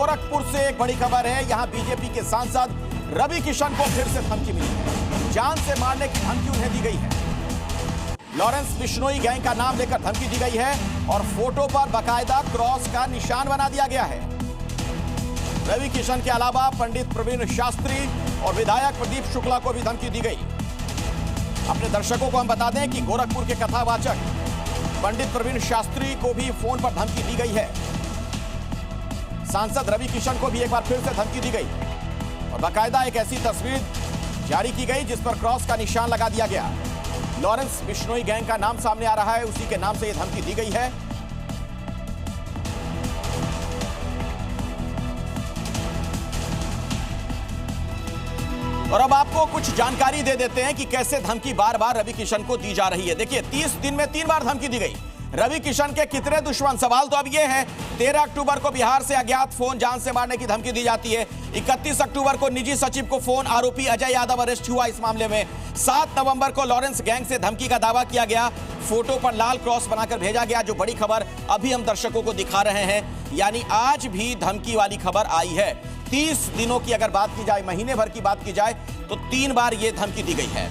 गोरखपुर से एक बड़ी खबर है। यहां बीजेपी के सांसद रवि किशन को फिर से धमकी मिली है। जान से मारने की धमकी उन्हें दी गई है। लॉरेंस बिश्नोई गैंग का नाम लेकर धमकी दी गई है और फोटो पर बाकायदा क्रॉस का निशान बना दिया गया है। रवि किशन के अलावा पंडित प्रवीण शास्त्री और विधायक प्रदीप शुक्ला को भी धमकी दी गई। अपने दर्शकों को हम बता दें कि गोरखपुर के कथावाचक पंडित प्रवीण शास्त्री को भी फोन पर धमकी दी गई है। सांसद रवि किशन को भी एक बार फिर से धमकी दी गई और बाकायदा एक ऐसी तस्वीर जारी की गई जिस पर क्रॉस का निशान लगा दिया गया। लॉरेंस बिश्नोई गैंग का नाम सामने आ रहा है, उसी के नाम से यह धमकी दी गई है। और अब आपको कुछ जानकारी दे देते हैं कि कैसे धमकी बार बार रवि किशन को दी जा रही है। देखिए, 30 दिन में 3 बार धमकी दी गई। रवि किशन के कितने दुश्मन? सवाल तो अब यह है। 13 अक्टूबर को बिहार से अज्ञात फोन, जान से मारने की धमकी दी जाती है। 31 अक्टूबर को निजी सचिव को फोन, आरोपी अजय यादव अरेस्ट हुआ इस मामले में। 7 नवंबर को लॉरेंस गैंग से धमकी का दावा किया गया, फोटो पर लाल क्रॉस बनाकर भेजा गया। जो बड़ी खबर अभी हम दर्शकों को दिखा रहे हैं, यानी आज भी धमकी वाली खबर आई है। 30 दिनों की अगर बात की जाए, महीने भर की बात की जाए, तो 3 बार यह धमकी दी गई है।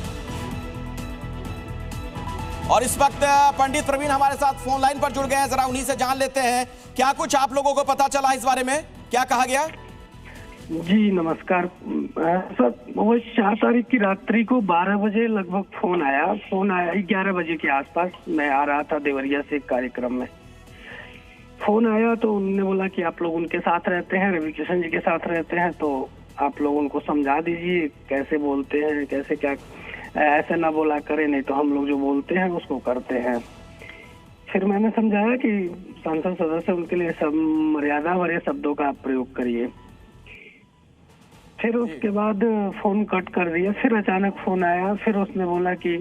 और इस वक्त पंडित प्रवीण हमारे साथ फोन लाइन पर जुड़ गए हैं। जरा उन्हीं से जान लेते हैं, क्या कुछ आप लोगों को पता चला इस बारे में, क्या कहा गया? जी नमस्कार सर, वो 4 तारीख की रात्रि को 12 बजे लगभग फोन आया 11 बजे के आसपास। मैं आ रहा था देवरिया से एक कार्यक्रम में। फोन आया तो उन्होंने बोला कि आप लोग उनके साथ रहते हैं, रवि किशन जी के साथ रहते हैं, तो आप लोग उनको समझा दीजिए कैसे बोलते हैं, कैसे क्या, ऐसे ना बोला करें, नहीं तो हम लोग जो बोलते हैं उसको करते हैं। फिर मैंने समझाया कि संसद सदस्य, उनके लिए सब मर्यादा भरे शब्दों का प्रयोग करिए। फिर उसके बाद फोन कट कर दिया। फिर अचानक फोन आया, फिर उसने बोला कि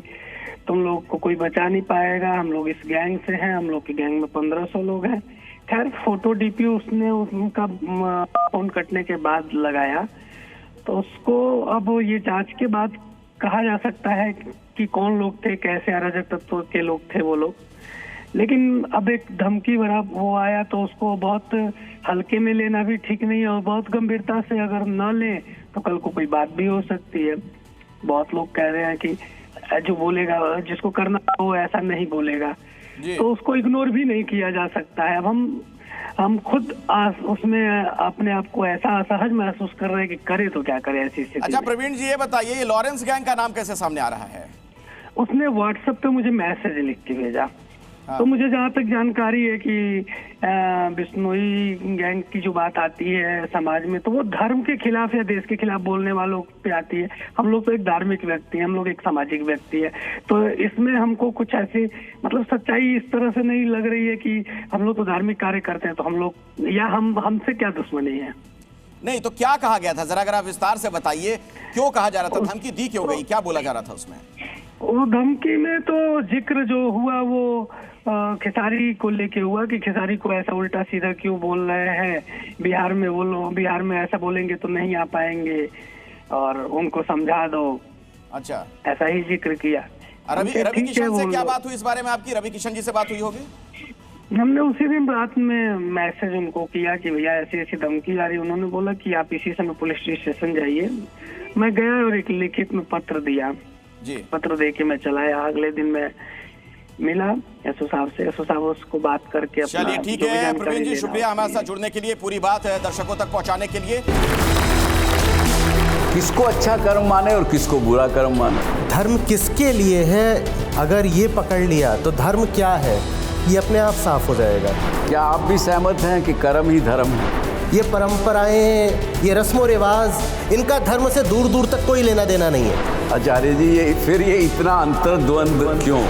तुम लोग को कोई बचा नहीं पाएगा, हम लोग इस गैंग से हैं, हम लोग की गैंग में 1500 लोग हैं। खैर, फोटो डीपी उसने उनका फोन कटने के बाद लगाया, तो उसको अब ये जांच के बाद कहा जा सकता है कि कौन लोग थे, कैसे अराजक तत्व के लोग थे वो लोग। लेकिन अब एक धमकी भरा वो आया तो उसको बहुत हल्के में लेना भी ठीक नहीं है, और बहुत गंभीरता से अगर न ले तो कल को कोई बात भी हो सकती है। बहुत लोग कह रहे हैं कि जो बोलेगा, जिसको करना वो ऐसा नहीं बोलेगा, तो उसको इग्नोर भी नहीं किया जा सकता है। अब हम खुद उसमें अपने आप को ऐसा असहज महसूस कर रहे हैं कि करे तो क्या करे ऐसी स्थिति। अच्छा प्रवीण जी, ये बताइए, ये लॉरेंस गैंग का नाम कैसे सामने आ रहा है? उसने व्हाट्सएप पे मुझे मैसेज लिख के भेजा। तो मुझे जहाँ तक जानकारी है कि बिश्नोई गैंग की जो बात आती है समाज में, तो वो धर्म के खिलाफ या देश के खिलाफ बोलने वालों पे आती है। हम लोग तो एक धार्मिक व्यक्ति हैं, हम लोग एक सामाजिक व्यक्ति है, तो इसमें हमको कुछ ऐसी मतलब सच्चाई इस तरह से नहीं लग रही है कि हम लोग तो धार्मिक कार्य करते हैं, तो हम लोग या हमसे क्या दुश्मनी है। नहीं तो क्या कहा गया था, जरा अगर आप विस्तार से बताइए, क्यों कहा जा रहा था, धमकी दी क्यों गई, क्या बोला जा रहा था उसमें? वो धमकी में तो जिक्र जो हुआ वो खेसारी को लेके हुआ कि खेसारी को ऐसा उल्टा सीधा क्यों बोल रहे हैं, बिहार में वो लोग, बिहार में ऐसा बोलेंगे तो नहीं आ पाएंगे और उनको समझा दो। अच्छा, ऐसा ही जिक्र किया। रवि किशन से क्या बात हुई इस बारे में आपकी? रवि किशन जी से बात हुई होगी? हमने उसी दिन रात में मैसेज उनको किया कि भैया ऐसी ऐसी धमकी आ रही। उन्होंने बोला कि आप इसी समय पुलिस स्टेशन जाइए। मैं गया और एक लिखित में पत्र दिया जी। पत्र दे के मैं चला आया। अगले दिन मैं मिला एसओ साहब से, एसओ साहब उसको बात करके अपना। चलिए ठीक है प्रवीण जी, शुक्रिया हमारे साथ जुड़ने के लिए, पूरी बात है दर्शकों तक पहुंचाने के लिए। किसको अच्छा कर्म माने और किसको बुरा कर्म माने, धर्म किसके लिए है, अगर ये पकड़ लिया तो धर्म क्या है ये अपने आप साफ हो जाएगा। क्या आप भी सहमत हैं कि कर्म ही धर्म है? ये परंपराएं, ये रस्मों रिवाज, इनका धर्म से दूर दूर तक कोई लेना देना नहीं है। आचार्य जी, ये इतना अंतर्द्वंद क्यों?